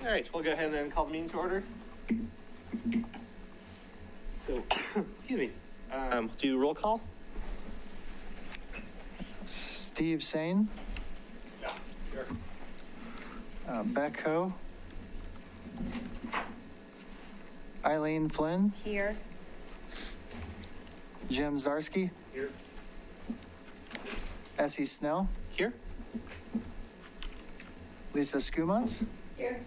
All right, we'll go ahead and call the meeting to order. So, excuse me, do roll call. Steve Sane. Yeah, sure. Beck Ho. Eileen Flynn. Here. Jim Zarsky. Here. Essie Snell. Here. Lisa Skumans. Here.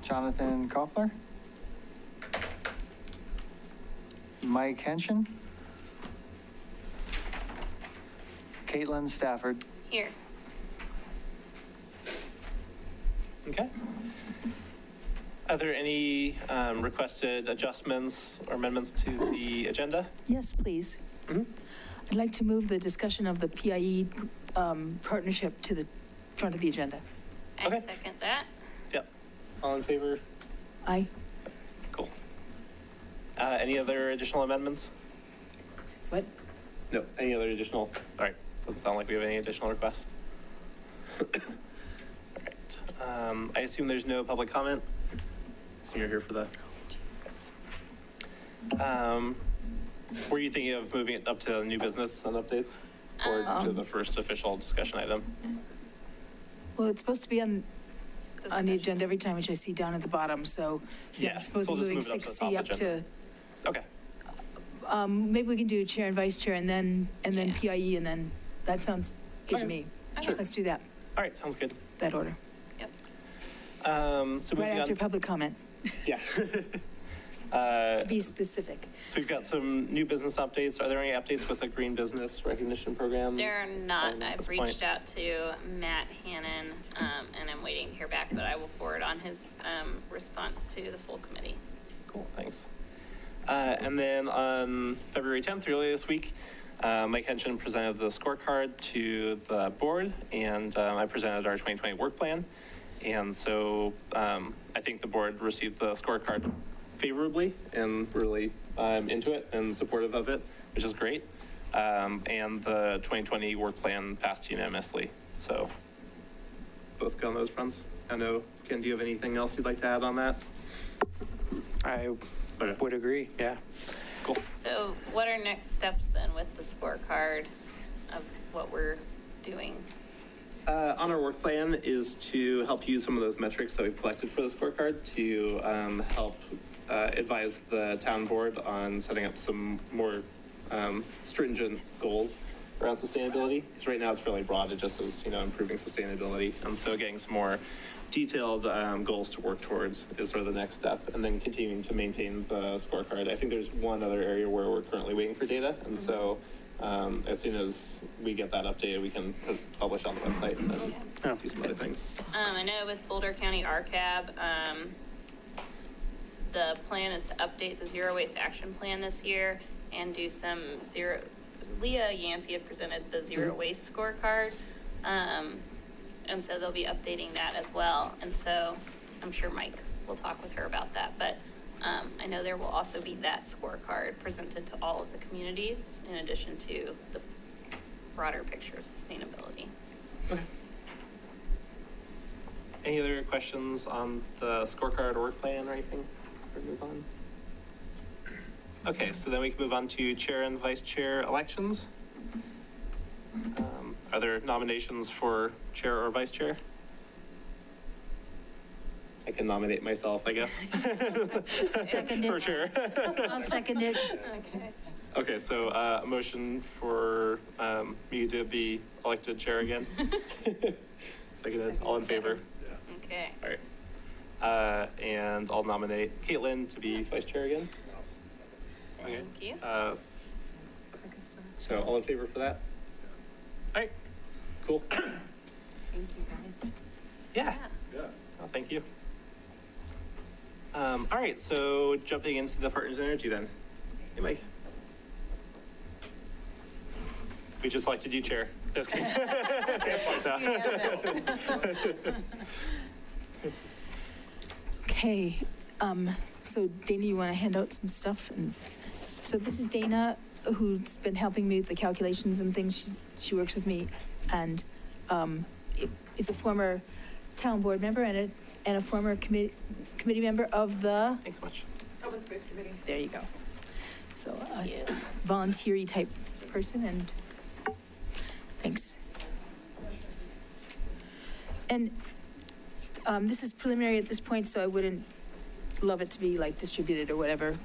Jonathan Koffler. Mike Henshin. Caitlin Stafford. Here. Okay. Are there any requested adjustments or amendments to the agenda? Yes, please. I'd like to move the discussion of the PIE partnership to the front of the agenda. Okay. I second that. Yep. All in favor? Aye. Cool. Any other additional amendments? What? No. Any other additional? All right. Doesn't sound like we have any additional requests. All right. I assume there's no public comment. So you're here for the. Were you thinking of moving it up to new business and updates, or to the first official discussion item? Well, it's supposed to be on the agenda every time, which I see down at the bottom. So Yeah, I'm supposed so to we'll be just moving move it up to the 6C top up to. agenda. Okay. Maybe we can do chair and vice chair, and then Yeah. PIE, and then that sounds good to me. Sure. Let's do that. All right. Sounds good. That order. Yep. So Right moving after on. public comment. Yeah. To be specific. So we've got some new business updates. Are there any updates with the Green Business Recognition Program? They're not. at I've this reached point? out to Matt Hannon, and I'm waiting to hear back, but I will forward on his response to the full committee. Cool, thanks. And then on February 10th, earlier this week, Mike Henshin presented the scorecard to the board, and I presented our 2020 work plan. And so I think the board received the scorecard favorably and really into it and supportive of it, which is great. And the 2020 work plan passed unanimously. So both go on those fronts. I know, Ken, do you have anything else you'd like to add on that? I would agree, yeah. Cool. So what are next steps then with the scorecard of what we're doing? On our work plan is to help use some of those metrics that we've collected for the scorecard to help advise the town board on setting up some more stringent goals around sustainability. Because right now it's fairly broad. It just says, improving sustainability. And so getting some more detailed goals to work towards is sort of the next step, and then continuing to maintain the scorecard. I think there's one other area where we're currently waiting for data, and so as soon as we get that updated, we can publish on the website and do some other things. I know with Boulder County RCAB, the plan is to update the zero waste action plan this year and do some Leah Yancey had presented the zero waste scorecard. And so they'll be updating that as well. And so I'm sure Mike will talk with her about that. But I know there will also be that scorecard presented to all of the communities in addition to the broader picture of sustainability. Okay. Any other questions on the scorecard or work plan or anything before we move on? Okay, so then we can move on to chair and vice chair elections. Are there nominations for chair or vice chair? I can nominate myself, I guess. Second it. For sure. I'll second it. Okay. Okay, so a motion for me to be elected chair again. Seconded. All in favor? Okay. All right. And I'll nominate Caitlin to be vice chair again. Thank you. So all in favor for that? All right. Cool. Thank you, guys. Yeah. Oh, thank you. All right, so jumping into the Partners in Energy then. Hey, Mike. We just like to do chair. Just kidding. Okay, so Dana, you want to hand out some stuff? And so this is Dana, who's been helping me with the calculations and things. She works with me, and is a former town board member and a former committee member of the, Thanks so much. Open Space Committee. there you go. So a volunteer-y type person, and thanks. And this is preliminary at this point, so I wouldn't love it to be like distributed or whatever.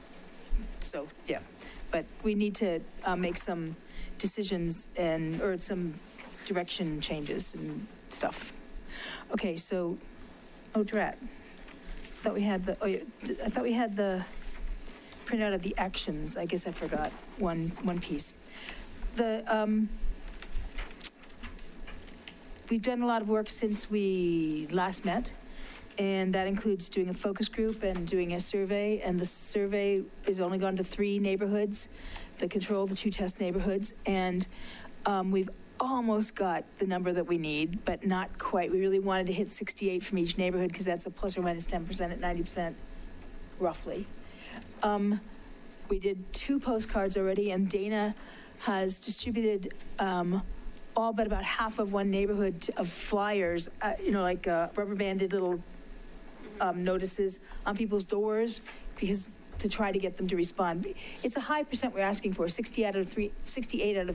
So, yeah, but we need to make some decisions or some direction changes and stuff. Okay, so, Drat. I thought we had the printout of the actions. I guess I forgot one piece. We've done a lot of work since we last met, and that includes doing a focus group and doing a survey, and the survey is only gone to 3 neighborhoods, the 2 test neighborhoods, and we've almost got the number that we need, but not quite. We really wanted to hit 68 from each neighborhood, because that's a plus or minus 10% at 90%, roughly. We did 2 postcards already, and Dana has distributed all but about half of one neighborhood of flyers, like rubber banded little notices on people's doors, because to try to get them to respond. It's a high percent we're asking for. 68 out of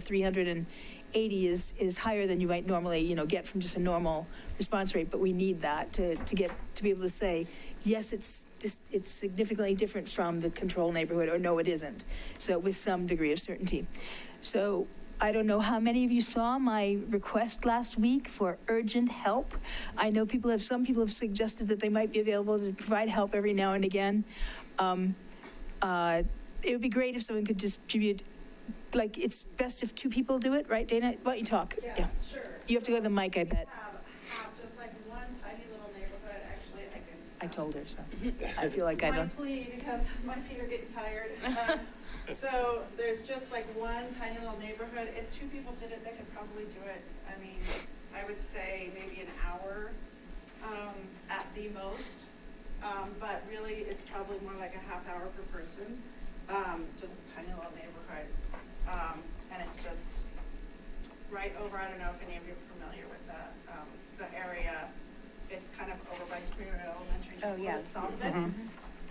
380 is higher than you might normally, get from just a normal response rate. But we need that to be able to say, yes, it's significantly different from the control neighborhood, or no, it isn't. So with some degree of certainty. So I don't know how many of you saw my request last week for urgent help. I know some people have suggested that they might be available to provide help every now and again. It would be great if someone could distribute, like, it's best if 2 people do it, right, Dana? Why don't you talk? Yeah, sure. You have to go to the mic, I bet. Have just like one tiny little neighborhood, actually, I told her so. I feel like I my don't. plea, because my feet are getting tired. So there's just like one tiny little neighborhood. If 2 people did it, they could probably do it. I mean, I would say maybe an hour at the most. But really, it's probably more like a half hour per person. Just a tiny little neighborhood. And it's just right over, I don't know if any of you are familiar with the area. It's kind of over by Superior Elementary, just a little south of it.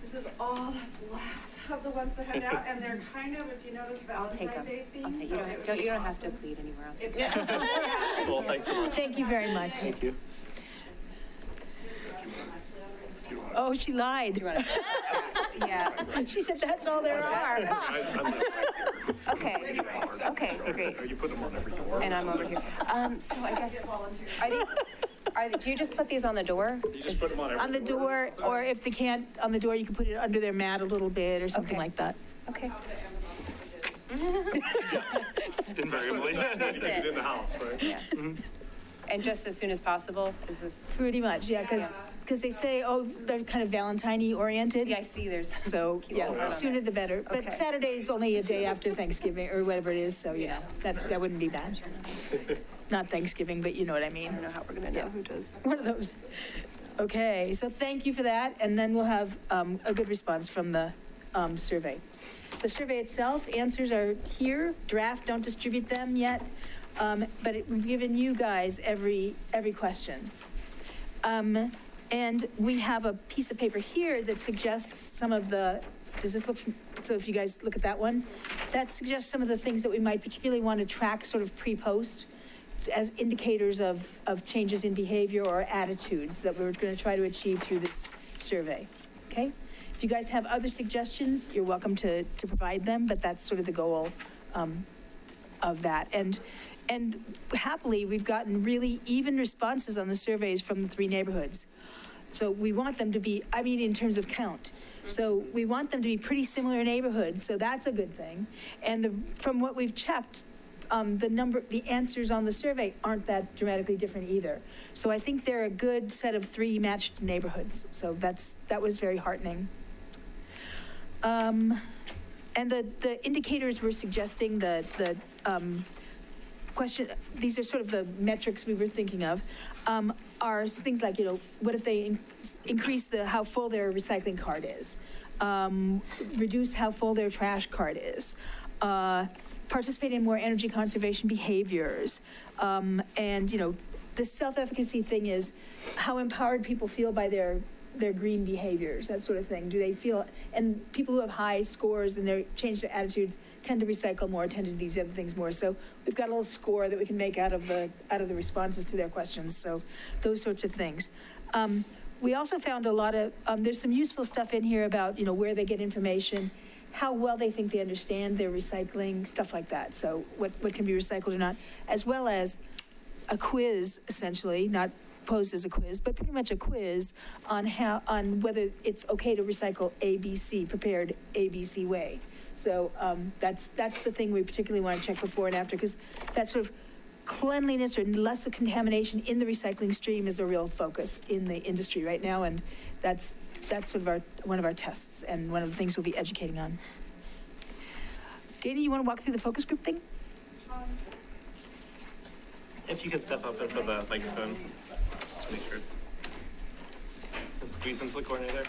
This is all that's left of the ones that head out, and they're kind of, if you notice, Valentine's Day themed. So you don't have to plead anywhere else. Well, thanks so much. Thank you very much. Thank you. Oh, she lied. Yeah. She said that's all there are. Okay, great. You put them on every door. And I'm over here. So I guess, do you just put these on the door? You just put them on every On the door, or if they can't on the door, you can put it under their mat a little bit or something Okay. like that. Okay. invariably. That's it. In the house, right? Yeah. And just as soon as possible, is this? Pretty much, yeah, because they say, they're kind of Valentine-y oriented. Yeah, I see there's. So, yeah, on it. sooner the better. Okay. But Saturday's only a day after Thanksgiving, or whatever it is, so, that wouldn't be bad. Not Thanksgiving, but you know what I mean. I don't know how we're gonna know who does. One of those. Okay, so thank you for that, and then we'll have a good response from the survey. The survey itself, answers are here, draft, don't distribute them yet, but we've given you guys every question. And we have a piece of paper here that suggests some of the, does this look, so if you guys look at that one, that suggests some of the things that we might particularly want to track sort of pre-post as indicators of changes in behavior or attitudes that we're going to try to achieve through this survey, okay? If you guys have other suggestions, you're welcome to provide them, but that's sort of the goal of that. And happily, we've gotten really even responses on the surveys from the 3 neighborhoods. So we want them to be, I mean, in terms of count. So we want them to be pretty similar neighborhoods, so that's a good thing. And from what we've checked, the answers on the survey aren't that dramatically different either. So I think they're a good set of 3 matched neighborhoods. So that was very heartening. And the indicators we're suggesting, the question, these are sort of the metrics we were thinking of, are things like, what if they increase how full their recycling cart is, reduce how full their trash cart is, participate in more energy conservation behaviors, and, the self-efficacy thing is how empowered people feel by their green behaviors, that sort of thing. Do they feel, and people who have high scores and they change their attitudes tend to recycle more, tend to do these other things more. So we've got a little score that we can make out of the responses to their questions. So those sorts of things. We also found a lot of, there's some useful stuff in here about, where they get information, how well they think they understand their recycling, stuff like that. So what can be recycled or not, as well as a quiz, essentially, not posed as a quiz, but pretty much a quiz on whether it's okay to recycle ABC, prepared ABC way. So that's the thing we particularly want to check before and after, because that sort of cleanliness or less of contamination in the recycling stream is a real focus in the industry right now, and that's sort of one of our tests and one of the things we'll be educating on. Dana, you want to walk through the focus group thing? If you could step up in for the microphone, to make sure it's squeeze into the corner there.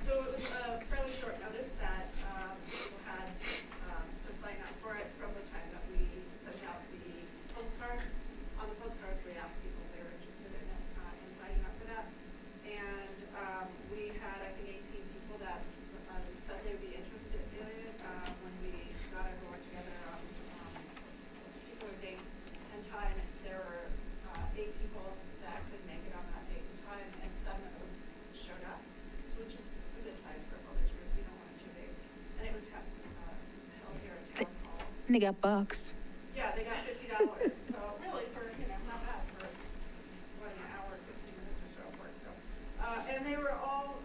So it was a fairly short notice that people had to sign up for it from the time that we sent out the postcards. On the postcards, we asked people if they were interested in it, in signing up for that. And we had, I think, 18 people that said they would be interested in it. When we got everyone together on a particular date and time, there were 8 people that could make it on that date and time, and 7 of those showed up, which is a good size for a focus group. We don't want it too big. And it was held here at Town Hall. And they got bucks. Yeah, they got $50. So really for, not bad for an hour, 15 minutes or so of work. So, and they were all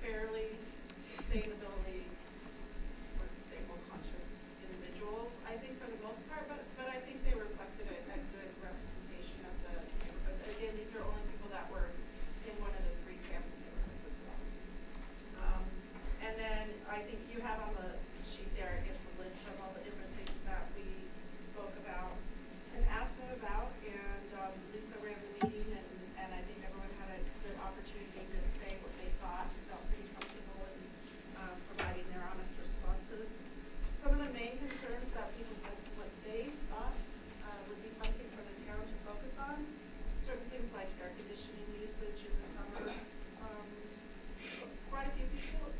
fairly sustainability or sustainable conscious individuals, I think, for the most part, but I think they reflected a good representation of the neighborhoods. Again, these are only people that were in one of the 3 sample neighborhoods as well. And then I think you have on the sheet there, it gives a list of all the different things that we spoke about and asked them about. And Lisa ran the meeting, and I think everyone had a good opportunity to say what they thought, felt pretty comfortable in providing their honest responses. Some of the main concerns that people said what they thought would be something for the town to focus on, certain things like air conditioning usage in the summer. Quite a few people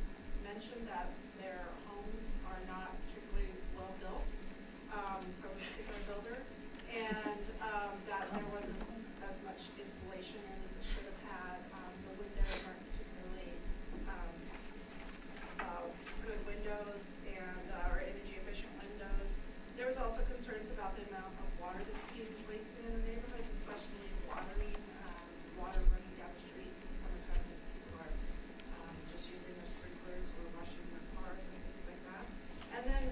mentioned that their homes are not particularly well built from a particular builder, and that there wasn't as much insulation in as it should have had. The windows aren't particularly good windows and or energy efficient windows. There was also concerns about the amount of water that's being wasted in the neighborhoods, especially watering, water running down the street in the summertime that people are just using their sprinklers or washing their cars and things like that. And then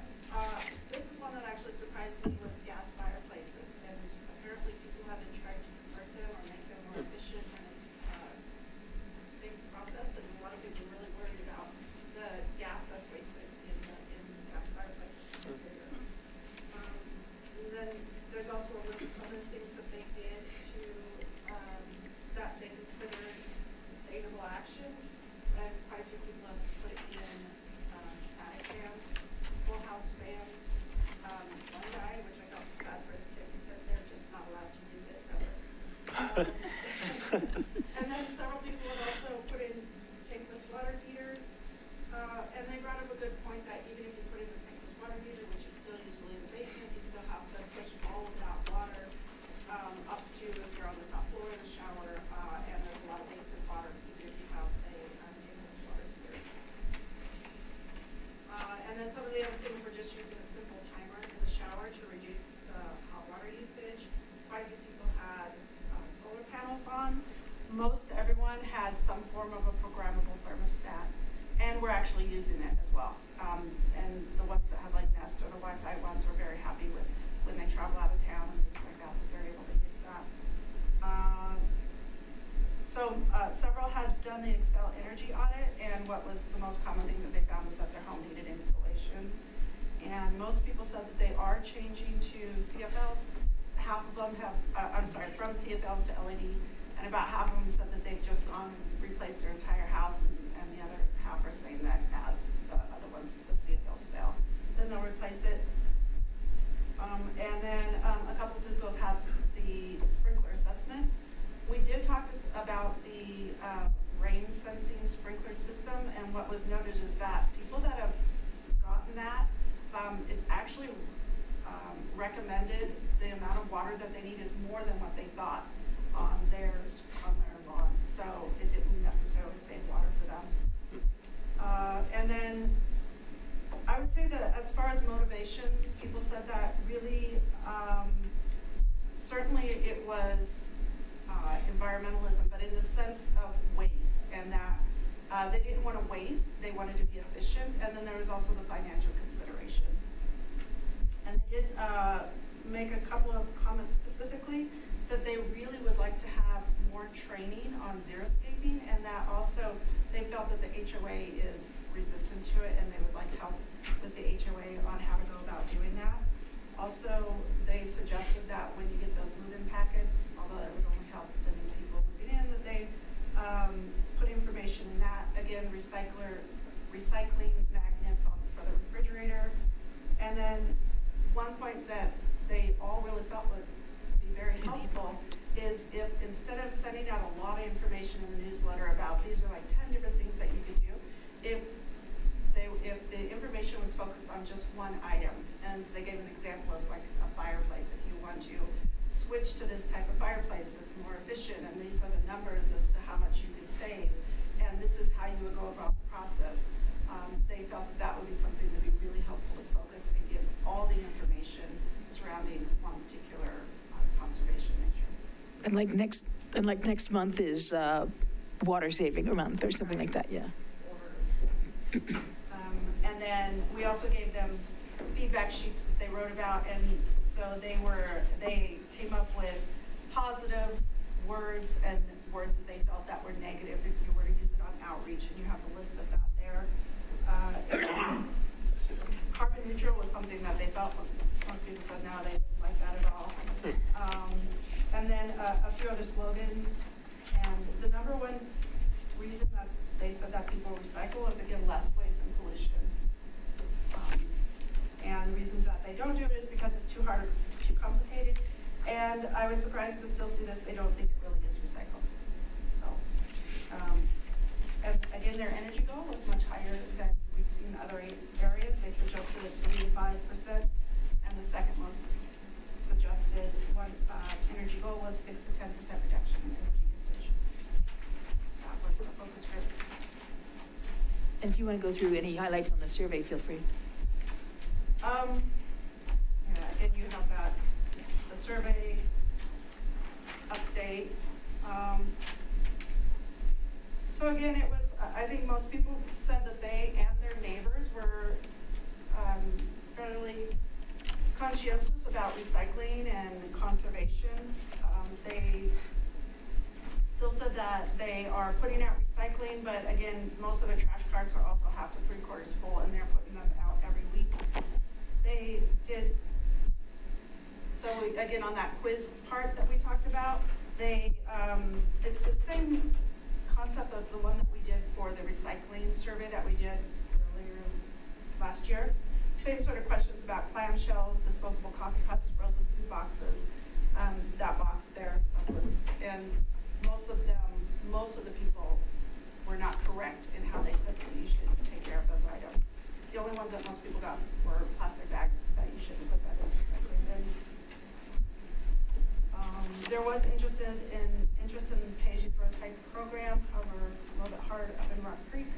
this is one that actually surprised me, was gas fireplaces. And apparently people have been trying to convert them or make them more efficient, and it's a big process, and a lot of people are really worried about the gas that's wasted in gas fireplaces. And then there's also a list of some of the things that they did to that they considered sustainable actions, and quite a few people have put in attic fans, full house fans. One guy, which I felt bad for his kids, he said they're just not allowed to use it ever. And then several people have also put in tankless water heaters, and they brought up a good point that even if you put in a tankless water heater, which is still usually in the basement, you still have to push all of that water up to if you're on the top floor in the shower, and there's a lot of wasted water even if you have a tankless water heater. And then some of the other things were just using a simple timer in the shower to reduce the hot water usage. Quite a few people had solar panels on. Most everyone had some form of a programmable thermostat, and we're actually using it as well. And the ones that had like Nest or the Wi-Fi ones were very happy with when they travel out of town and things like that, that they're able to use that. Several had done the Excel energy audit, and what was the most common thing that they found was that their home needed insulation. And most people said that they are changing to CFLs. Half of them have, from CFLs to LED, and about half of them said that they've just gone and replaced their entire house, and the other half are saying that as the other ones, the CFLs fail, then they'll replace it. And then a couple of people have the sprinkler assessment. We did talk about the rain sensing sprinkler system, and what was noted is that people that have gotten that, it's actually recommended the amount of water that they need is more than what they thought on their lawn. So it didn't necessarily save water for them. And then I would say that as far as motivations, people said that really, certainly it was environmentalism, but in the sense of waste, and that they didn't want to waste, they wanted to be efficient, and then there was also the financial consideration. And they did make a couple of comments specifically that they really would like to have more training on xeriscaping, and that also they felt that the HOA is resistant to it, and they would like help with the HOA on how to go about doing that. Also, they suggested that when you get those move-in packets, although it would only help the new people moving in, that they put information in that. Again, recycling magnets for the refrigerator. And then one point that they all really felt would be very helpful is if instead of sending out a lot of information in the newsletter about these are like 10 different things that you could do, if the information was focused on just one item, and so they gave an example of like a fireplace. If you want to switch to this type of fireplace that's more efficient, and these are the numbers as to how much you could save, and this is how you would go about the process, they felt that that would be something that would be really helpful to focus and give all the information surrounding one particular conservation measure. And like next month is water saving month or something like that, yeah. And then we also gave them feedback sheets that they wrote about, and so they came up with positive words and words that they felt that were negative if you were to use it on outreach, and you have a list of that there. Carbon neutral was something that they felt, most people said no, they didn't like that at all. And then a few other slogans, and the number one reason that they said that people recycle is, again, less waste and pollution. And the reasons that they don't do it is because it's too hard, too complicated. And I was surprised to still see this, they don't think it really gets recycled. So, and again, their energy goal was much higher than we've seen in other areas. They suggested 3 to 5%, and the second most suggested energy goal was 6 to 10% reduction in energy usage. That was the focus group. And if you want to go through any highlights on the survey, feel free. Yeah, again, you have that, the survey update. So again, it was, I think most people said that they and their neighbors were fairly conscientious about recycling and conservation. They still said that they are putting out recycling, but again, most of the trash carts are also half to 3/4 full, and they're putting them out every week. They did, so again, on that quiz part that we talked about, it's the same concept of the one that we did for the recycling survey that we did earlier last year. Same sort of questions about clamshells, disposable coffee cups, frozen food boxes, that box there was, and most of the people were not correct in how they said that you should take care of those items. The only ones that most people got were plastic bags, that you shouldn't put that in the recycling bin. There was interest in the pay-as-you-throw type program, however, a little bit hard up in Rock Creek.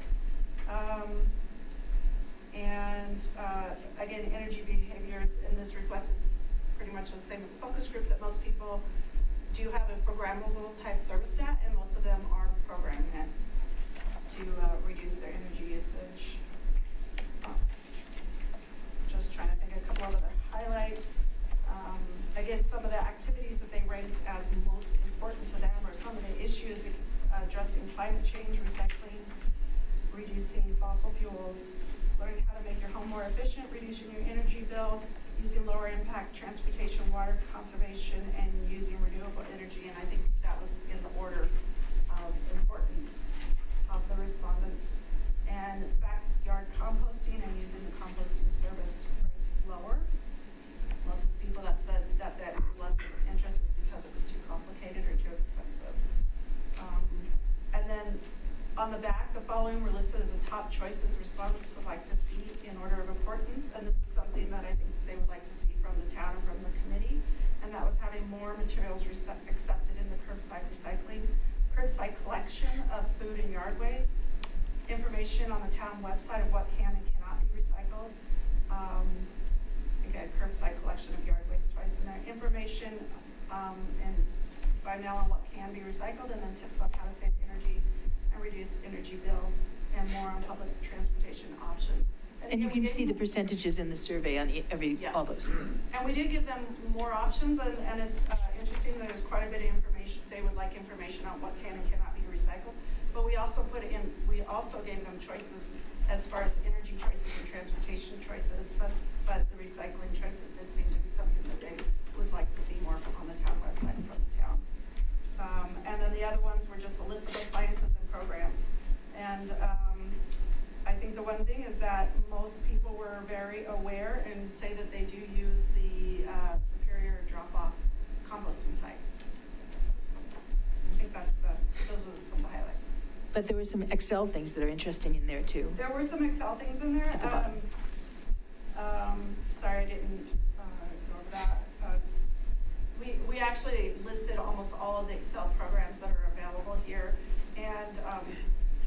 Again, energy behaviors, and this reflected pretty much the same as the focus group, that most people do have a programmable type thermostat, and most of them are programming it to reduce their energy usage. Just trying to think of a couple of other highlights. Again, some of the activities that they ranked as most important to them are some of the issues addressing climate change, recycling, reducing fossil fuels, learning how to make your home more efficient, reducing your energy bill, using lower impact transportation, water conservation, and using renewable energy. And I think that was was in the order of importance of the respondents. And backyard composting and using the composting service ranked lower. Most of the people that said that that was less of interest is because it was too complicated or too expensive. And then on the back, the following were listed as the top choices respondents would like to see in order of importance. And this is something that I think they would like to see from the town and from the committee. And that was having more materials accepted in the curbside recycling, curbside collection of food and yard waste, information on the town website of what can and cannot be recycled. Again, curbside collection of yard waste twice in there. Information and by mail on what can be recycled, and then tips on how to save energy and reduce energy bill, and more on public transportation options. And you can see the percentages in the survey on all those. And we did give them more options, and it's interesting, there's quite a bit of information. They would like information on what can and cannot be recycled. But we also we also gave them choices as far as energy choices and transportation choices, but the recycling choices did seem to be something that they would like to see more on the town website from the town. And then the other ones were just the list of appliances and programs. And I think the one thing is that most people were very aware and say that they do use the Superior drop-off composting site. I think those are some of the highlights. But there were some Excel things that are interesting in there too. There were some Excel things in there. At the bottom. Sorry, I didn't go over that. We actually listed almost all of the Excel programs that are available here, and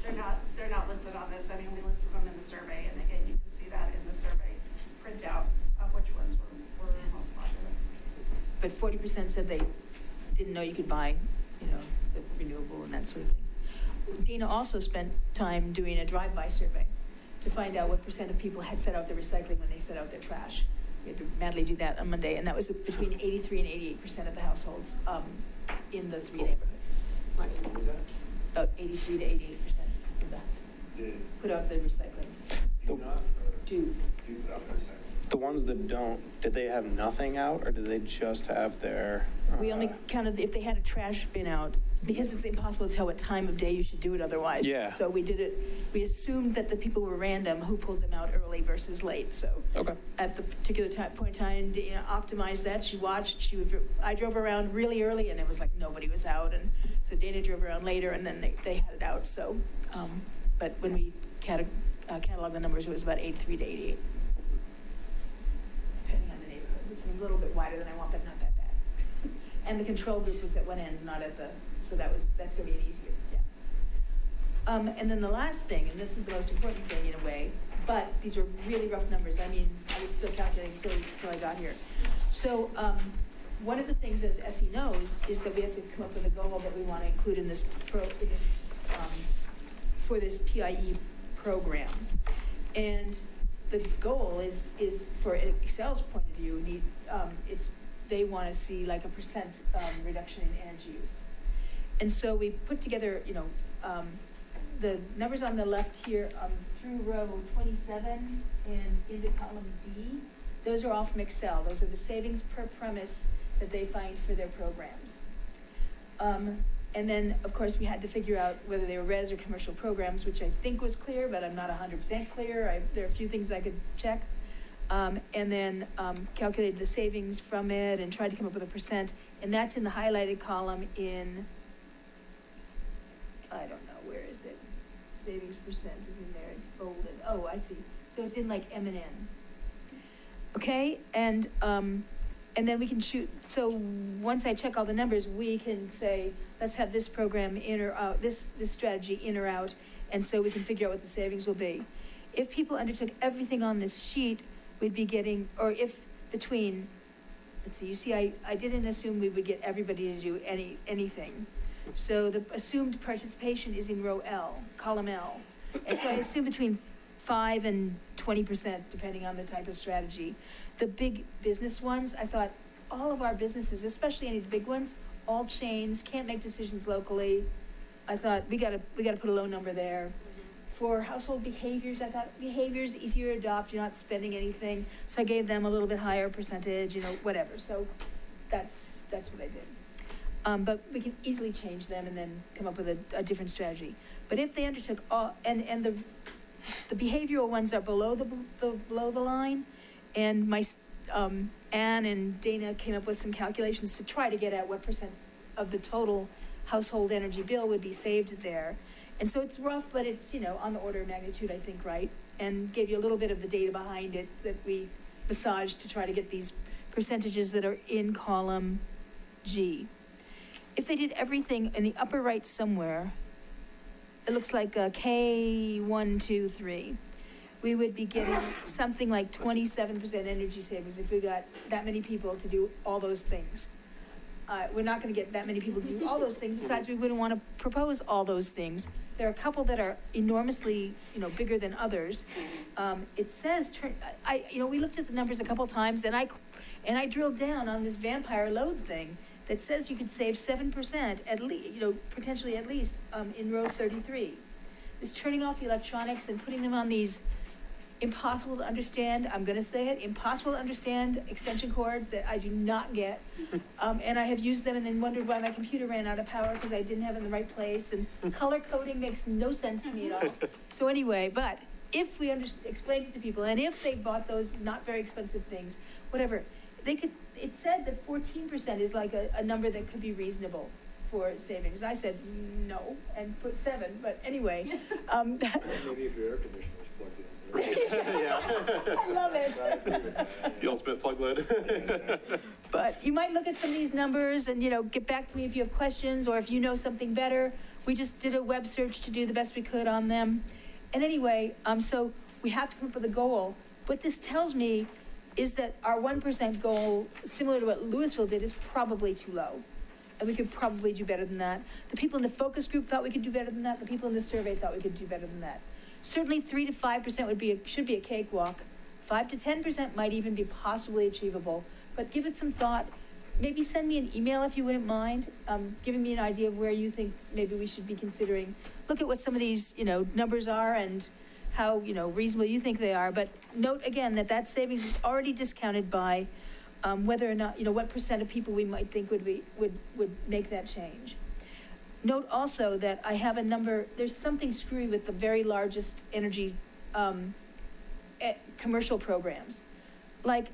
they're not listed on this. I mean, we listed them in the survey, and again, you can see that in the survey printout of which ones were most popular. But 40% said they didn't know you could buy, the renewable and that sort of thing. Dana also spent time doing a drive-by survey to find out what % of people had set out their recycling when they set out their trash. We had to madly do that on Monday, and that was between 83 and 88% of the households in the 3 neighborhoods. Nice. What was that? About 83 to 88% of that put out the recycling. Do not? Do. Do put out the recycling. The ones that don't, did they have nothing out, or did they just have their? We only counted if they had a trash bin out, because it's impossible to tell what time of day you should do it otherwise. Yeah. So we did it, we assumed that the people were random who pulled them out early versus late, so. Okay. At the particular point in time, Dana optimized that. She watched, I drove around really early and it was like nobody was out, and so Dana drove around later and then they had it out, so. But when we cataloged the numbers, it was about 83 to 88. Depending on the neighborhood, which is a little bit wider than I want, but not that bad. And the control group was at one end, not at the, so that's gonna be an easier, yeah. And then the last thing, and this is the most important thing in a way, but these are really rough numbers. I mean, I was still calculating until I got here. So one of the things, as Essie knows, is that we have to come up with a goal that we want to include in this for this PIE program. And the goal is for Excel's point of view, they want to see like a % reduction in energy use. And so we put together, the numbers on the left here through row 27 and into column D. Those are all from Excel. Those are the savings per premise that they find for their programs. And then, of course, we had to figure out whether they were res or commercial programs, which I think was clear, but I'm not 100% clear. There are a few things I could check. And then calculated the savings from it and tried to come up with a %. And that's in the highlighted column in, I don't know, where is it? Savings % is in there. It's bolded. Oh, I see. So it's in like M&N. Okay, and then we can shoot. So once I check all the numbers, we can say, let's have this program in or out, this strategy in or out, and so we can figure out what the savings will be. If people undertook everything on this sheet, we'd be getting, or if between, let's see, you see, I didn't assume we would get everybody to do anything. So the assumed participation is in row L, column L. And so I assume between 5 and 20%, depending on the type of strategy. The big business ones, I thought all of our businesses, especially any of the big ones, all chains, can't make decisions locally. I thought we gotta put a low number there. For household behaviors, I thought behaviors easier to adopt, you're not spending anything. So I gave them a little bit higher percentage, whatever. So that's what I did. But we can easily change them and then come up with a different strategy. But if they undertook all, and the behavioral ones are below below the line, and Anne and Dana came up with some calculations to try to get at what percent of the total household energy bill would be saved there. And so it's rough, but it's, on the order of magnitude, I think, right? And gave you a little bit of the data behind it that we massaged to try to get these percentages that are in column G. If they did everything in the upper right somewhere, it looks like K 1, 2, 3. We would be getting something like 27% energy savings if we got that many people to do all those things. We're not going to get that many people to do all those things. Besides, we wouldn't want to propose all those things. There are a couple that are enormously, bigger than others. It says, we looked at the numbers a couple times, and I drilled down on this vampire load thing that says you could save 7% at least, potentially at least, in row 33. This turning off the electronics and putting them on these impossible to understand, I'm gonna say it, impossible to understand extension cords that I do not get. And I have used them and then wondered why my computer ran out of power because I didn't have it in the right place, and color coding makes no sense to me at all. So anyway, but if we explained it to people, and if they bought those not very expensive things, whatever, it said that 14% is like a number that could be reasonable for savings. I said no and put 7, but anyway. Maybe if your air conditioner's plugged in. I love it. The ultimate plug load. But you might look at some of these numbers and, get back to me if you have questions or if you know something better. We just did a web search to do the best we could on them. And anyway, so we have to come up with a goal. What this tells me is that our 1% goal, similar to what Louisville did, is probably too low. And we could probably do better than that. The people in the focus group thought we could do better than that. The people in the survey thought we could do better than that. Certainly 3 to 5% should be a cakewalk. 5 to 10% might even be possibly achievable. But give it some thought. Maybe send me an email if you wouldn't mind, giving me an idea of where you think maybe we should be considering. Look at what some of these, numbers are and how, reasonable you think they are. But note again that savings is already discounted by whether or not, what percent of people we might think would make that change. Note also that I have a number, there's something screwy with the very largest energy commercial programs. Like,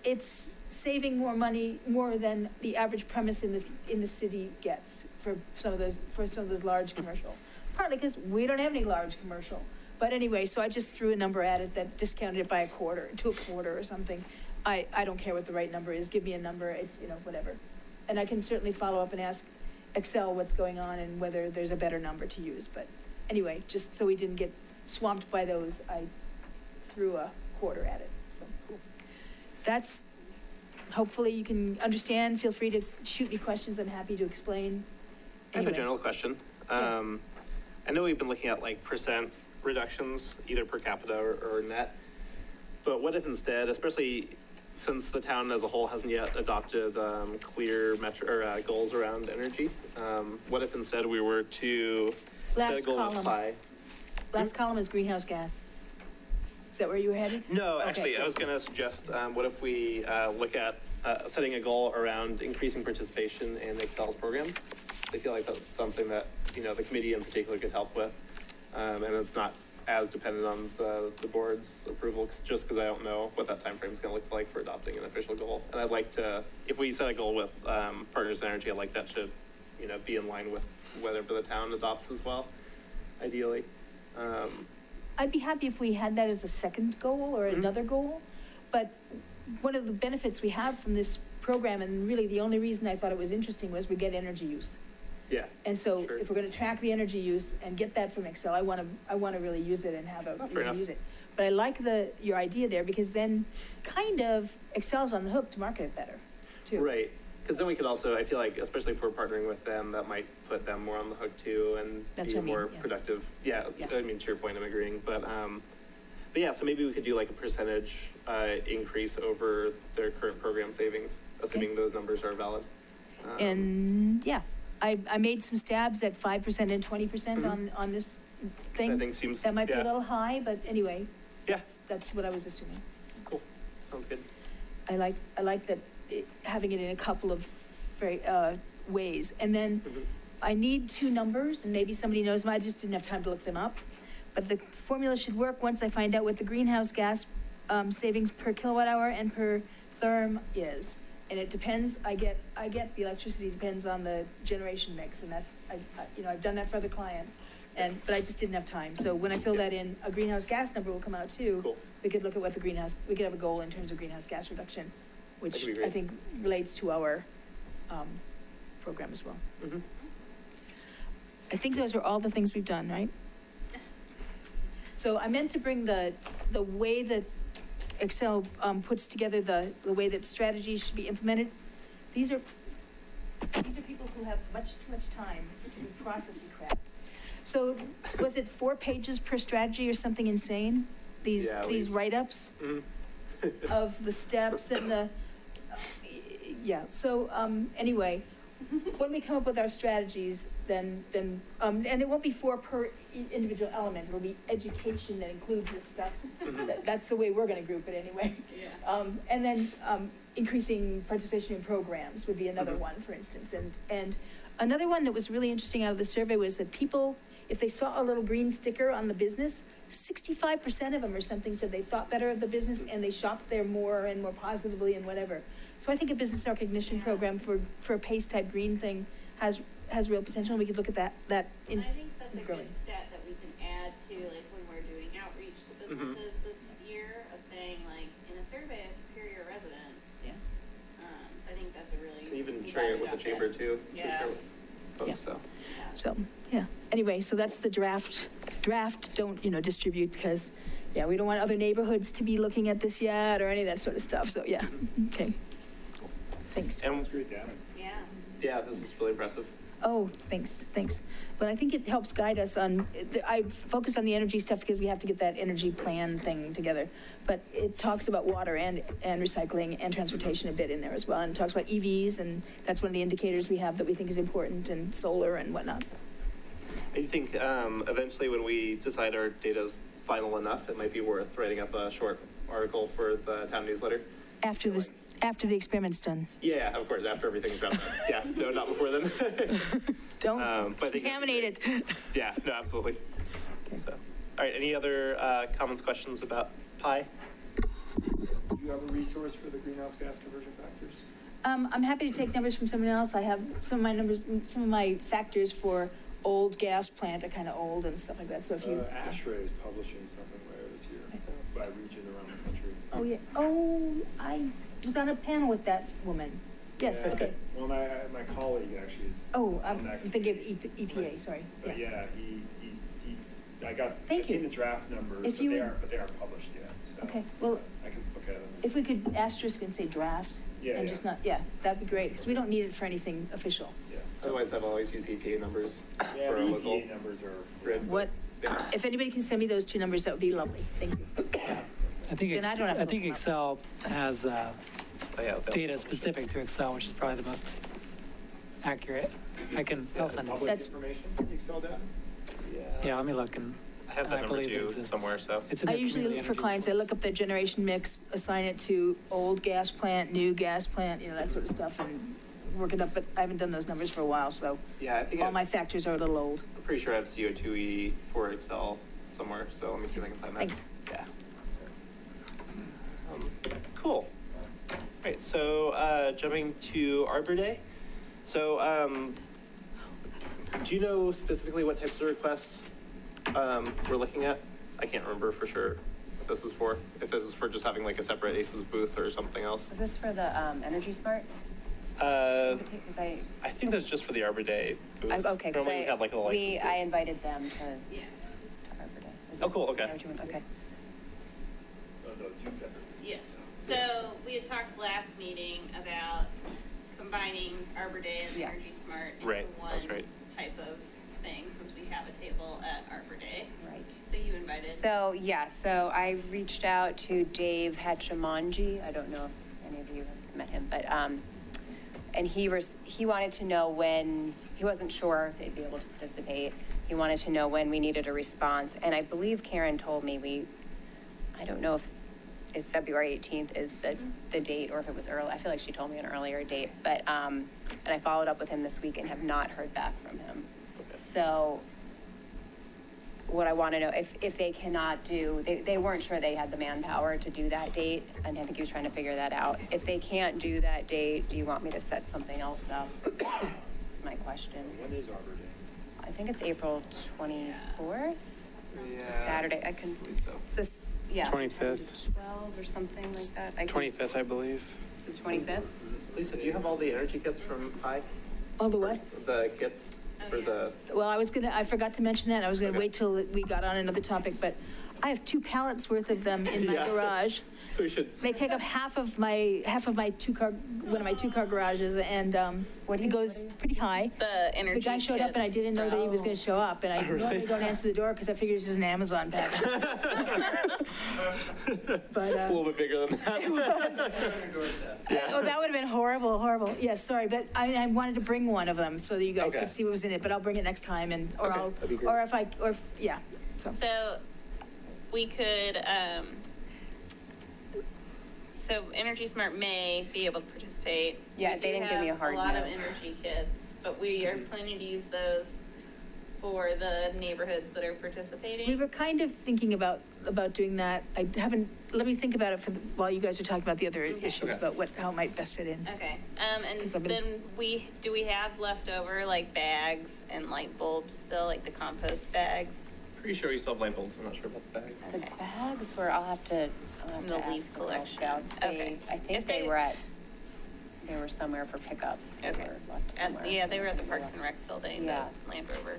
it's saving more money, more than the average premise in the city gets for some of those large commercial. Partly because we don't have any large commercial. But anyway, so I just threw a number at it that discounted it by a quarter or something. I don't care what the right number is. Give me a number. It's, whatever. And I can certainly follow up and ask Excel what's going on and whether there's a better number to use. But anyway, just so we didn't get swamped by those, I threw a quarter at it. So that's, hopefully you can understand. Feel free to shoot me questions. I'm happy to explain. I have a Anyway. general question. Yeah. I know we've been looking at like percent reductions, either per capita or net. But what if instead, especially since the town as a whole hasn't yet adopted clear goals around energy, what if instead we were to set a Last goal of column. high? Last column is greenhouse gas. Is that where you were headed? No, Okay, actually, I good. was going to suggest, what if we look at setting a goal around increasing participation in Excel's programs? I feel like that's something that, the committee in particular could help with. And it's not as dependent on the board's approval, just because I don't know what that timeframe is going to look like for adopting an official goal. And I'd like to, if we set a goal with Partners in Energy, I'd like that to, be in line with whatever the town adopts as well, ideally. I'd be happy if we had that as a second goal or another goal. But one of the benefits we have from this program, and really the only reason I thought it was interesting, was we get energy use. Yeah. And so Sure. if we're going to track the energy use and get that from Excel, I want to really use it and have a fair reason to enough. use it. But I like your idea there, because then kind of Excel's on the hook to market it better too. Right. Because then we could also, I feel like, especially if we're partnering with them, that might put them more on the hook too and That's be what I mean, more yeah. productive. Yeah, Yeah. I mean, to your point, I'm agreeing. But yeah, so maybe we could do like a percentage increase over their current program savings, assuming those numbers are valid. And yeah, I made some stabs at 5% and 20% on this thing. I think seems, That might be a yeah. little high, but anyway, Yeah. that's what I was assuming. Cool. Sounds good. I like that having it in a couple of very ways. And then I need two numbers, and maybe somebody knows them, I just didn't have time to look them up. But the formula should work once I find out what the greenhouse gas savings per kilowatt hour and per therm is. And it depends, I get the electricity depends on the generation mix, and that's, I've done that for other clients. But I just didn't have time. So when I fill that in, a greenhouse gas number will come out too. Cool. We could look at what we could have a goal in terms of greenhouse gas reduction, which That'd be great. I think relates to our program as well. Mhm. I think those are all the things we've done, right? So I meant to bring the way that Excel puts together the way that strategies should be implemented. These are people who have much too much time to do processing crap. So was it 4 pages per strategy or something insane? These Yeah, at these least. write-ups of the steps and the, yeah. So anyway, when we come up with our strategies, then and it won't be 4 per individual element. It'll be education that includes this stuff. That's the way we're going to group it anyway. Yeah. And then increasing participation in programs would be another one, for instance. And another one that was really interesting out of the survey was that people, if they saw a little green sticker on the business, 65% of them or something said they thought better of the business and they shopped there more and more positively and whatever. So I think a business recognition program for a PACE type green thing has real potential. We could look at that in And I think that's a growing. good stat that we can add to, like, when we're doing outreach to businesses this year, of saying, like, in a survey of Superior residents. Yeah. So I think that's a really. And even I'm sharing glad it with we the got chamber that. too. to Yeah. share with folks, Yeah. So. So, yeah. Anyway, so that's the draft. Don't, distribute because, yeah, we don't want other neighborhoods to be looking at this yet or any of that sort of stuff. So, yeah. Okay. Thanks. And That's great data. Yeah. yeah, this is really impressive. Oh, thanks. But I think it helps guide us on, I focus on the energy stuff because we have to get that energy plan thing together. But it talks about water and recycling and transportation a bit in there as well. And it talks about EVs, and that's one of the indicators we have that we think is important, and solar and whatnot. I think eventually when we decide our data's final enough, it might be worth writing up a short article for the town newsletter. After the experiment's done. Yeah, of course, after everything's wrapped up. Yeah, no, not before then. Don't But I think that'd be contaminate it. great. Yeah, no, absolutely. So, all right, any other comments, questions about Pi? Do you have a resource for the greenhouse gas conversion factors? I'm happy to take numbers from someone else. I have some of my factors for old gas plant are kind of old and stuff like that. So if you. ASHRAE is publishing something later this year by region around the country. Oh, yeah. Oh, I was on a panel with that woman. Yes, Yeah. okay. Well, my colleague actually is. Oh, on I'm that thinking of committee. EPA, sorry. But yeah, I've Thank seen you. the draft numbers, If but you they would- aren't published yet, so. Okay, well, I can look at them. if we could asterisk and say draft. Yeah, And yeah. just not, yeah, that'd be great, because we don't need it for anything official. Yeah. Otherwise, I've always used EPA numbers Yeah, for a the local EPA numbers are. grid. What, Yeah. if anybody can send me those two numbers, that would be lovely. Thank you. I think, Then I don't have to I think look 'em up. Excel has Oh, yeah, they'll- data specific to Excel, which is probably the most accurate. I'll send it to you. Public That's- information, the Excel data? Yeah, let me look and. I have that number believe it too exists. somewhere, so. It's in I the usually community look for energy clients, I reports. look up their generation mix, assign it to old gas plant, new gas plant, that sort of stuff, and work it up, but I haven't done those numbers for a while, so Yeah, I think all my factors are a little old. I'm pretty sure I have CO2e for Excel somewhere, so let me see if I can find that. Thanks. Yeah. Cool. Right, so jumping to Arbor Day. So do you know specifically what types of requests we're looking at? I can't remember for sure what this is for. If this is for just having like a separate ACES booth or something else. Is this for the Energy Smart? Uh, Because I think that's just for the Arbor Day booth. okay, because Normally we have like a license. I invited them to Yeah. Arbor Day. Is Oh, that- cool, is okay. that what you want? Okay. No, two separate. Yeah. So we had talked last meeting about combining Arbor Day and Yeah. Energy Smart into Right, one that's right. type of thing, since we have a table at Arbor Day. Right. So you invited. So, yeah, so I reached out to Dave Hatchamanji. I don't know if any of you have met him, but, and he wanted to know when, he wasn't sure if they'd be able to participate. He wanted to know when we needed a response. And I believe Karen told me I don't know if February 18th is the date or if it was early. I feel like she told me an earlier date, but, and And I followed up with him this week and have not heard back from him. So what I want to know, if they cannot do, they weren't sure they had the manpower to do that date, and I think he was trying to figure that out. If they can't do that date, do you want me to set something else up? That's my question. When is Arbor Day? I think it's April 24th. It's a Saturday. I can. believe so. It's a yeah. 25th. 12 or something like that. 25th, I believe. It's the 25th. Lisa, do you have all the energy kits from Pi? All the what? The kits for the, Well, I forgot to mention that. I was gonna Okay. wait till we got on another topic, but I have 2 pallets worth of them in my Yeah. garage. so we should, They take up half of my 2-car, one of my 2-car garages, and it goes pretty high. The energy The guy showed up and I kits. didn't know that he was gonna show up, and I normally don't answer the door because I figure it's just an Amazon package. But, a little bit bigger than that. oh, that would have been horrible, horrible. Yes, sorry, but I wanted to bring one of them so that you guys Okay. could see what was in it, but I'll bring it next time, and, or Okay, I'll, that'd be great. or if I, or, if- yeah, so. So we could, so Energy Smart may be able to participate. Yeah, We they do didn't give me a have hard A lot of no. energy kits, but we are planning to use those for the neighborhoods that are We participating. were kind of thinking about doing that. I haven't, let me think about it while you guys are talking about the other issues, Okay. about how it might best fit in. Okay, and 'Cause I've been- then do we have leftover like bags and light bulbs still, like the compost bags? pretty sure we still have light bulbs. I'm not sure about the bags. The bags were, I'll have to The ask leaf the Girl collection. Scouts. Okay. I think If they they- were somewhere for pickup. They Okay. were left somewhere. Yeah, they were at the Parks and Rec building, the Yeah. Land Rover.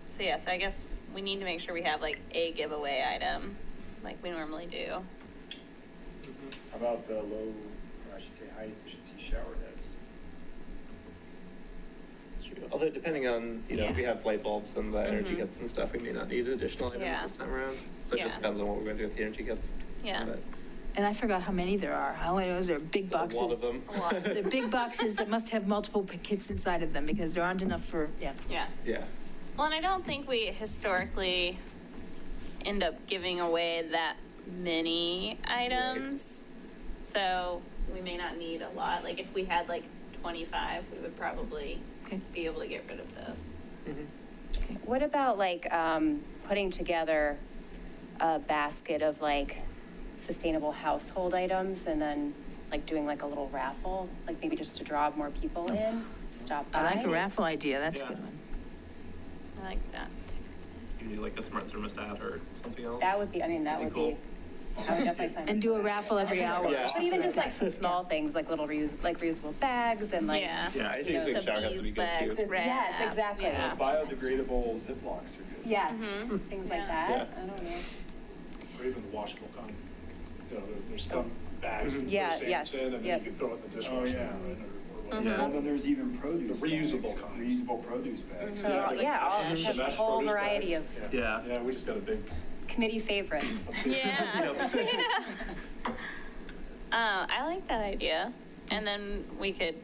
So yeah, so I guess we need to make sure we have like a giveaway item, like we normally do. How about low, or I should say high efficiency shower heads? Although depending on, if we Yeah. have light bulbs and the energy kits and stuff, we may not need additional items Yeah. this time around. So it just Yeah. depends on what we're going to do with the energy kits. Yeah. But And I forgot how many there are. I only know there are big it's a lot of boxes. them. A lot. They're big boxes that must have multiple kits inside of them, because there aren't enough for, yeah. Yeah. Yeah. Well, and I don't think we historically end up giving away that many items. So we may not need a lot. Like if we had like 25, we would probably Okay. be able to get rid of this. What about like putting together a basket of like sustainable household items and then like doing like a little raffle, like maybe just to draw more people in to stop by? I like a raffle idea. That's a good one. I like that. You need like a smart thermostat or something else. That would be, I mean, that would That'd be, be I would definitely sign up. And do a raffle every hour. Yeah. But even just like some small things, like little reusable bags and like. Yeah. Yeah, I you do know, think the shower heads would be good beeswax too. wrap. Yes, exactly. Yeah. Biodegradable Ziplocs are good. Yes, things like Yeah. that. Yeah. I don't know. Or even the washable there's some bags that you Yeah, put yes, sandwich in and yep. then you can throw it in the dishwasher. yeah. Or Yeah. Well, then there's even produce The reusable bags, kinds. reusable produce bags. So, yeah, I'll have a Mesh whole produce variety bags. of Yeah. Yeah, we just got a big, committee favorites. Yeah. I like that idea. And then we could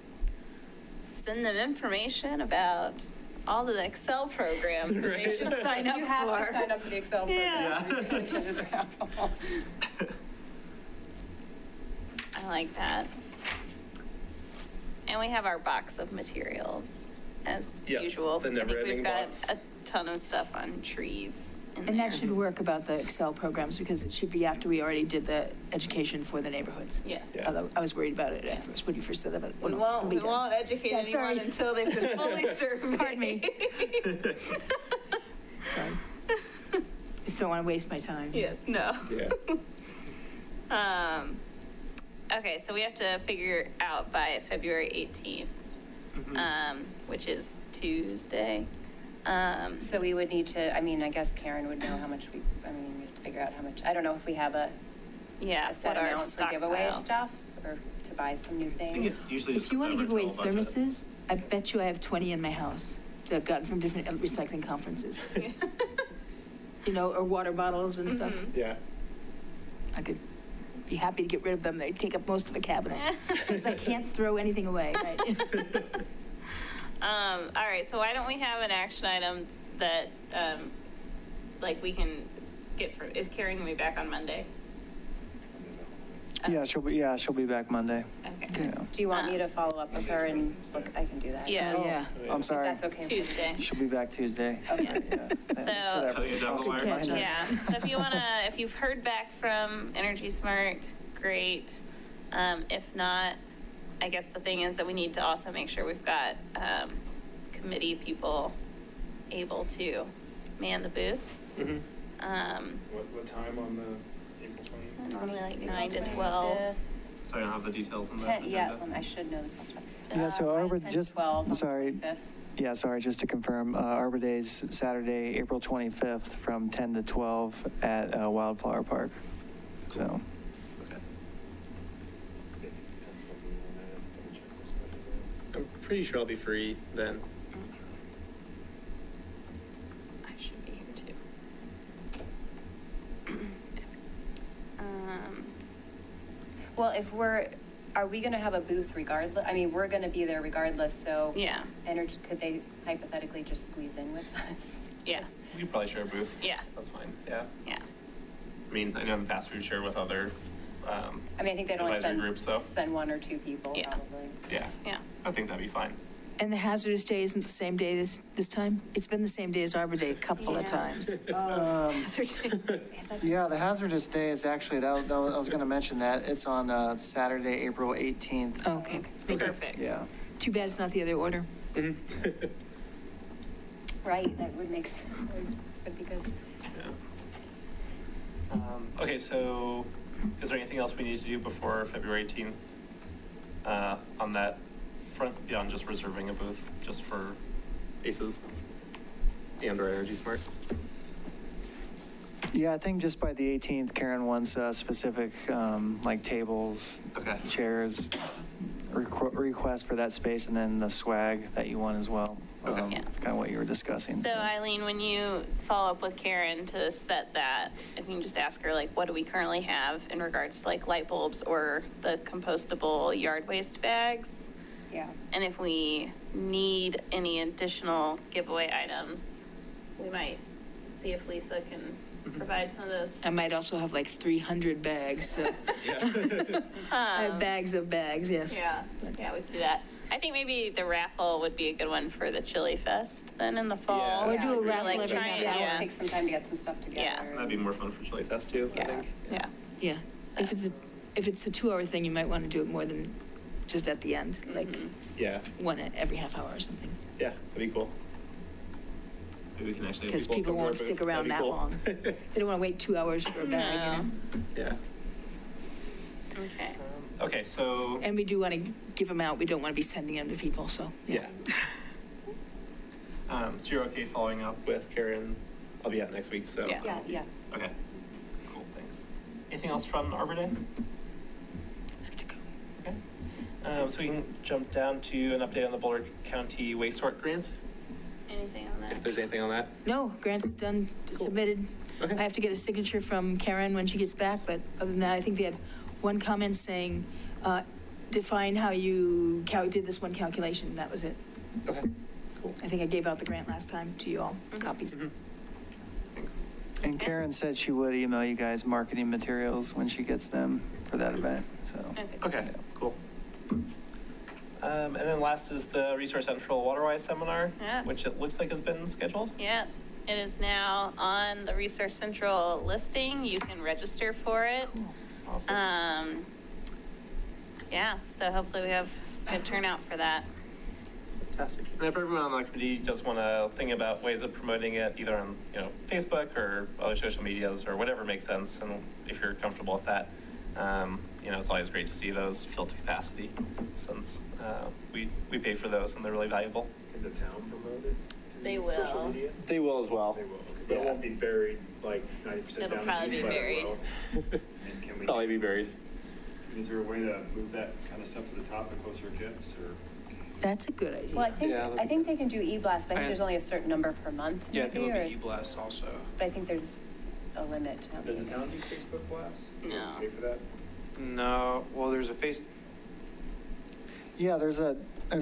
send them information about all the Excel programs that they should sign up You have to for. sign up for the Excel program. so we can do this raffle. I like that. And we have our box of materials as Yep, usual. the I think never-ending we've got box. a ton of stuff on trees in And there. that should work about the Excel programs, because it should be after we already did the education for the neighborhoods. Yes. Yeah. Although I was worried about it at first when you first said that, but. We it'll won't, be we done. won't educate Yeah, anyone sorry. until they've been fully surveyed. Pardon me. Sorry. Just don't want to waste my time. Yes, no. Yeah. Okay, so we have to figure out by February 18th, which is Tuesday. So we would need to, I mean, I guess Karen would know how much we have to figure out how much, I don't know if we have a Yeah, set what our amount for giveaway stockpile. stuff or to buy some new I think things. it's usually just If you want to comes give over away to a budget. thermoses, I bet you I have 20 in my house that I've gotten from different recycling conferences. Or water bottles and stuff. Yeah. I could be happy to get rid of them. They take up most of a cabinet. Because I can't throw anything away, right? All right, so why don't we have an action item that, we can get for, is Karen gonna be back on Monday? Yeah, she'll be back Monday. Okay. Okay. Do you want me to follow up with her and look, I can do that? Yeah. Oh, yeah. I'm If sorry. that's okay. Tuesday. She'll be back Tuesday. Okay. Yeah. Thanks So- for that. Yeah, double Good wire. catch. Yeah, so if you've heard back from Energy Smart, great. If not, I guess the thing is that we need to also make sure we've got committee people able to man the booth. What time on the April 20th? Normally like 9 to 12. So I don't have the details on that. 10, yeah, I should know this. off the top. Yeah, so 9, Arbor, 10, just, 12 on the sorry. 25th. Yeah, sorry, just to confirm, Arbor Day's Saturday, April 25th from 10 to 12 at Wildflower Park. So, Okay. Yeah, pencil me in on that. Double check this schedule. I'm pretty sure I'll be free then. I should be here too. Well, are we gonna have a booth regardless? I mean, we're gonna be there regardless, so. Yeah, Energy, could they hypothetically just squeeze in with us? yeah, We could probably share a booth. yeah, That's fine, yeah. yeah. I mean, I know in the past we've shared with other, I mean, I think they'd only Advisory group, so- send 1 or 2 people, Yeah. probably. yeah. Yeah. I think that'd be fine. And the hazardous day isn't the same day this time? It's been the same day as Arbor Day a couple of Yeah. times. yeah, the hazardous day is actually, I was going to mention that. It's on Saturday, April 18th. Okay. Perfect. Yeah. Too bad it's not the other order. Right, that would make sense, would be good. Yeah. Okay, so is there anything else we need to do before February 18th on that front, beyond just reserving a booth just for ACES and or Energy Smart? Yeah, I think just by the 18th, Karen wants specific, like tables, Okay. chairs, request for that space, and then the swag that you want as well. Okay. Yeah. Kind of what you were discussing. So Eileen, when you follow up with Karen to set that, if you can just ask her, like, what do we currently have in regards to like light bulbs or the compostable yard waste bags? Yeah. And if we need any additional giveaway items, we might see if Lisa can provide some of those. I might also have like 300 bags, so I have bags of bags, yes. Yeah, yeah, we could do that. I think maybe the raffle would be a good one for the Chili Fest then in the fall. Yeah. Or do a Or, raffle like, every try half it, Yeah, hour. it'll take some time to get some stuff together. Yeah. That'd be more fun for Chili Fest too, I Yeah, think. yeah. Yeah. If it's a 2-hour thing, you might want to do it more than just at the end, like Yeah, one at every half hour or something. yeah, that'd be cool. Maybe we can actually have Because people people come to our won't booth. stick around that That'd be cool. long. They don't want to wait 2 hours for a bag, you know? Yeah. Okay. Okay, so, And we do want to give them out. We don't want to be sending them to people, so. yeah. So you're okay following up with Karen? I'll be out next week, so. Yeah. Yeah, yeah. Okay, cool, thanks. Anything else from Arbor Day? I have to go. Okay. So we can jump down to an update on the Boulder County Waste Sort Grant, Anything on that? if there's anything on that. No, grant is done, submitted. Okay. I have to get a signature from Karen when she gets back, but other than that, I think they had one comment saying, define how you did this one calculation. That was it. Okay, cool, I think I gave out the grant last time to you all, copies. thanks. And Karen said she would email you guys marketing materials when she gets them for that event, so. Okay, cool. And then last is the Resource Central Waterwise Seminar, Yes. which it looks like has been scheduled. Yes, it is now on the Resource Central listing. You can register for it. Awesome. Yeah, so hopefully we have good turnout for that. Fantastic. And if everyone on the committee does want to think about ways of promoting it, either on, Facebook or other social medias or whatever makes sense, and if you're comfortable with that, it's always great to see those filled to capacity, since we pay for those and they're really valuable. Can the town promote it? to They Social will. media? They will as well. They will, okay. But it won't be buried like 90% down the It'll probably be newsletter buried. will. And can we, Probably be buried. is there a way to move that kind of stuff to the top the closer it gets, or? That's a good idea. Well, Yeah, that'd I be think they can do e-blast, but I think I- there's only a certain number per month. Yeah, I think maybe, it'll or- be e-blast also. But I think there's a limit. to how Does the many. town do Facebook blasts? Do you guys No. Pay for that? No, well, there's a Yeah, there's a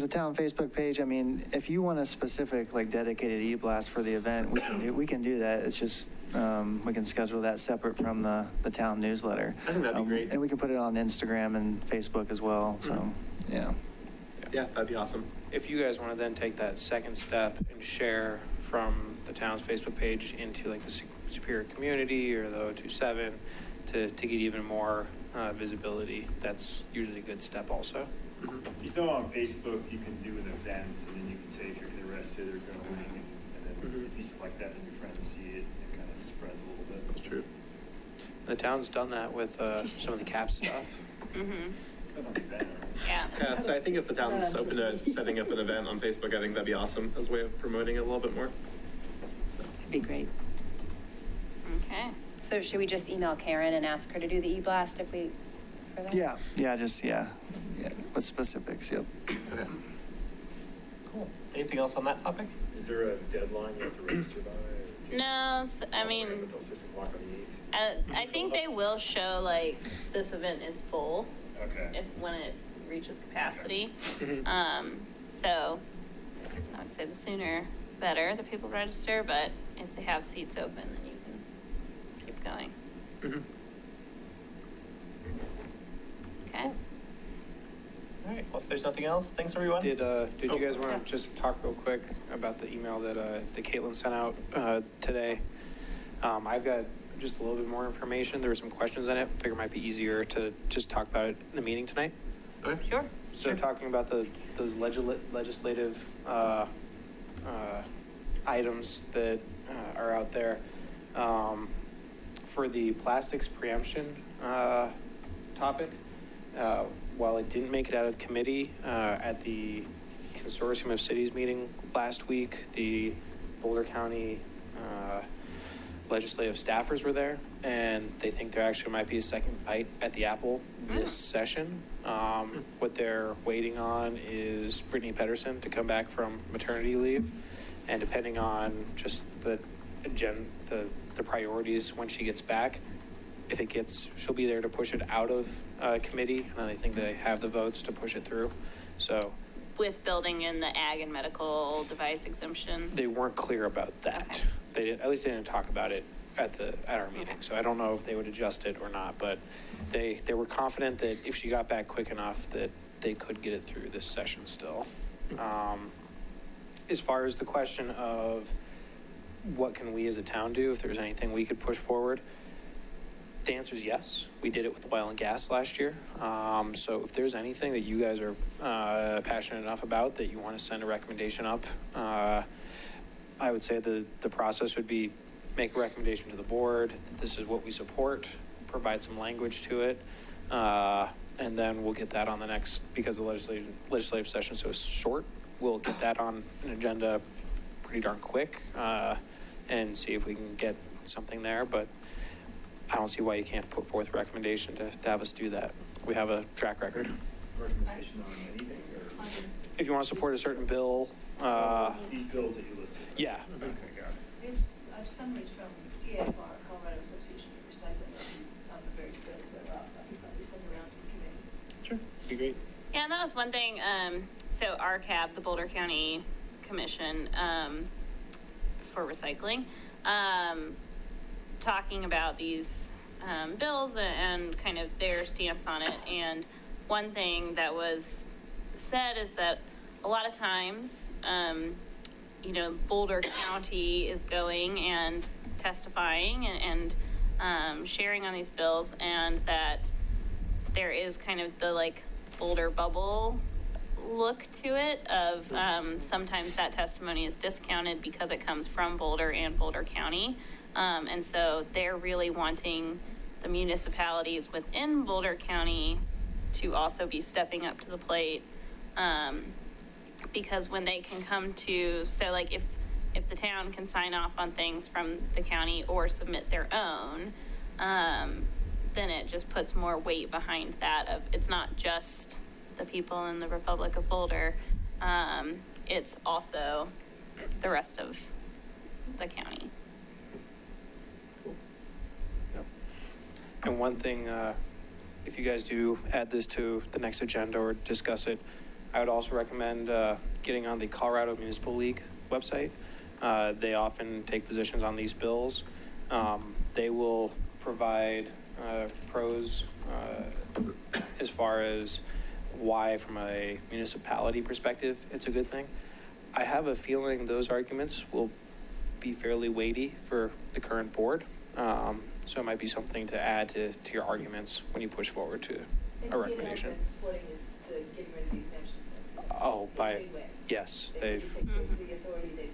town Facebook page. I mean, if you want a specific, like, dedicated e-blast for the event, we can do that. It's just, we can schedule that separate from the town newsletter. I think that'd be great. And we can put it on Instagram and Facebook as well, so, yeah. Yeah, that'd be awesome. If you guys want to then take that second step and share from the town's Facebook page into like the Superior community or the 027 to get even more visibility, that's usually a good step also. You know, on Facebook, you can do an event, and then you can say if you're interested or going, and then if you select that, and your friends see it, it kind of spreads a little bit. That's true. The town's done that with some of the CAP stuff. Depends on the event, right? Yeah. Yeah, so I think if the town's open to setting up an event on Facebook, I think that'd be awesome as a way of promoting it a little bit more. So. Be great. Okay. So should we just email Karen and ask her to do the e-blast if we, for that? Yeah, with specifics, yep. Okay. Cool. Anything else on that topic? Is there a deadline you have to register by? Or No, I mean, until 6 o'clock on the 8th? I think they will show like this event is full Okay. when it reaches capacity. So I would say the sooner better that people register, but if they have seats open, then you can keep going. Okay. All right. Well, if there's nothing else, thanks everyone. Did you guys want to just talk real quick about the email that Caitlin sent out today? I've got just a little bit more information. There were some questions in it. I figure it might be easier to just talk about it in the meeting tonight. Okay. Sure. So talking about those legislative items that are out there. For the plastics preemption topic, while it didn't make it out of committee, at the Consortium of Cities meeting last week, the Boulder County legislative staffers were there, and they think there actually might be a second bite at the apple this session. What they're waiting on is Brittany Pedersen to come back from maternity leave, and depending on just the priorities when she gets back, she'll be there to push it out of committee, and I think they have the votes to push it through. So With building in the ag and medical device exemptions. they weren't clear about that. Okay. They didn't, at least they didn't talk about it at our meeting. Okay. So I don't know if they would adjust it or not, but they were confident that if she got back quick enough that they could get it through this session still. As far as the question of what can we as a town do, if there's anything we could push forward, the answer is yes. We did it with oil and gas last year. So if there's anything that you guys are passionate enough about that you want to send a recommendation up, I would say the process would be make a recommendation to the board that this is what we support, provide some language to it, and then we'll get that on the next, because the legislative session is so short, we'll get that on an agenda pretty darn quick and see if we can get something there. But I don't see why you can't put forth a recommendation to have us do that. We have a track record. Recommendation on anything, or If you want to support a certain bill, these bills that you listed? yeah. Okay, got it. I've summaries from CAFR, Colorado Association for Recycling, of these, the various bills that are up. I could probably send around to the committee. Sure, be great. Yeah, and that was one thing. So RCAB, the Boulder County Commission for Recycling, talking about these bills and kind of their stance on it. And one thing that was said is that a lot of times, Boulder County is going and testifying and sharing on these bills, and that there is kind of the like Boulder bubble look to it of sometimes that testimony is discounted because it comes from Boulder and Boulder County. And so they're really wanting the municipalities within Boulder County to also be stepping up to the plate. Because when they can come to, so like if the town can sign off on things from the county or submit their own, then it just puts more weight behind that of, it's not just the people in the Republic of Boulder, it's also the rest of the county. And one thing, if you guys do add this to the next agenda or discuss it, I would also recommend getting on the Colorado Municipal League website. They often take positions on these bills. They will provide pros as far as why, from a municipality perspective, it's a good thing. I have a feeling those arguments will be fairly weighty for the current board. So it might be something to add to your arguments when you push forward to a recommendation. Supporting is the getting rid of the exemption. Oh, by, yes, they've, It takes away city authority,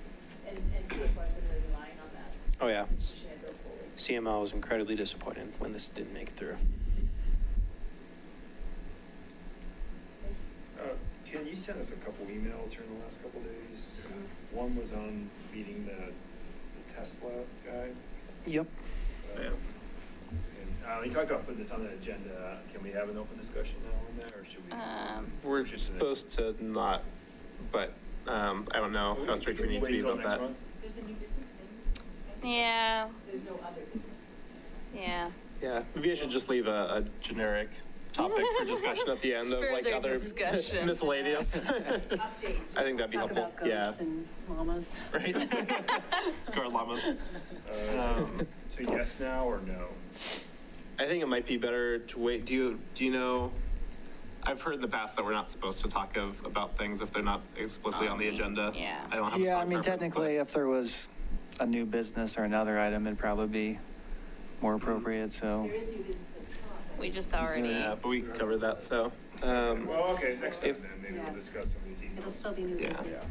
and CFR's been really relying on that. oh yeah. Pushing it forward. CMO was incredibly disappointed when this didn't make it through. Can you send us a couple emails here in the last couple days? One was on meeting the Tesla guy. Yep. And we talked about putting this on the agenda. Can we have an open discussion now on that, or should we? We're supposed to not, but I don't know how strict we need to be about that. There's a new business thing. Yeah, There's no other business. yeah. Yeah, maybe I should just leave a generic topic for discussion at the end of like Further other discussion. miscellaneous. Updates. I think that'd be Talk helpful. about Yeah, goats and llamas. right. Guard llamas. So yes now or no? I think it might be better to wait. Do you know? I've heard in the past that we're not supposed to talk about things if they're not explicitly on the agenda. Yeah. I don't have a Yeah, I strong mean, preference, technically, if there was a new business or another item, it'd probably be more appropriate, so. There is new business at the top. We just but- already, Yeah, but we covered that, so. Well, okay, next time If- then, maybe Yeah. we'll discuss some of these It'll emails. still be new Yeah. business then.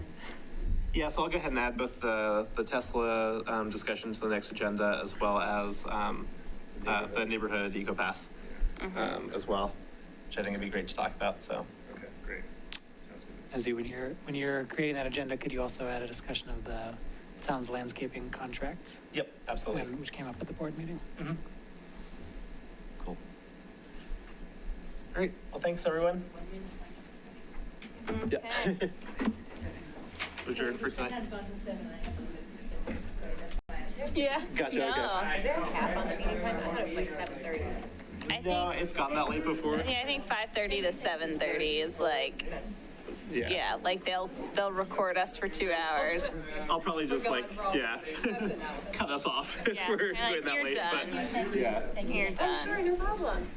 Yeah, so I'll go ahead and add both the Tesla discussion to the next agenda as well as the neighborhood eco pass as well, which I think would be great to talk about, so. Okay, great. Sounds good. Izzy, when you're creating that agenda, could you also add a discussion of the town's landscaping contracts, Yep, absolutely. which came up at the board meeting? Cool. Great, well, thanks, everyone. Yeah. okay. Adjourned for tonight. Sometimes gone till 7, I have to leave at 6:30, sorry, that's why I asked. Yeah. Gotcha, no. okay. Is there a cap on the meeting time? I thought it was like 7:30. I No, think, it's gotten that late before. yeah, I think 5:30 to 7:30 is like, yeah, like they'll record us for 2 hours. I'll probably just like, yeah, cut us off if Yeah, we're you're like, doing that "You're late, done." but yeah. You're done. Sure, no problem.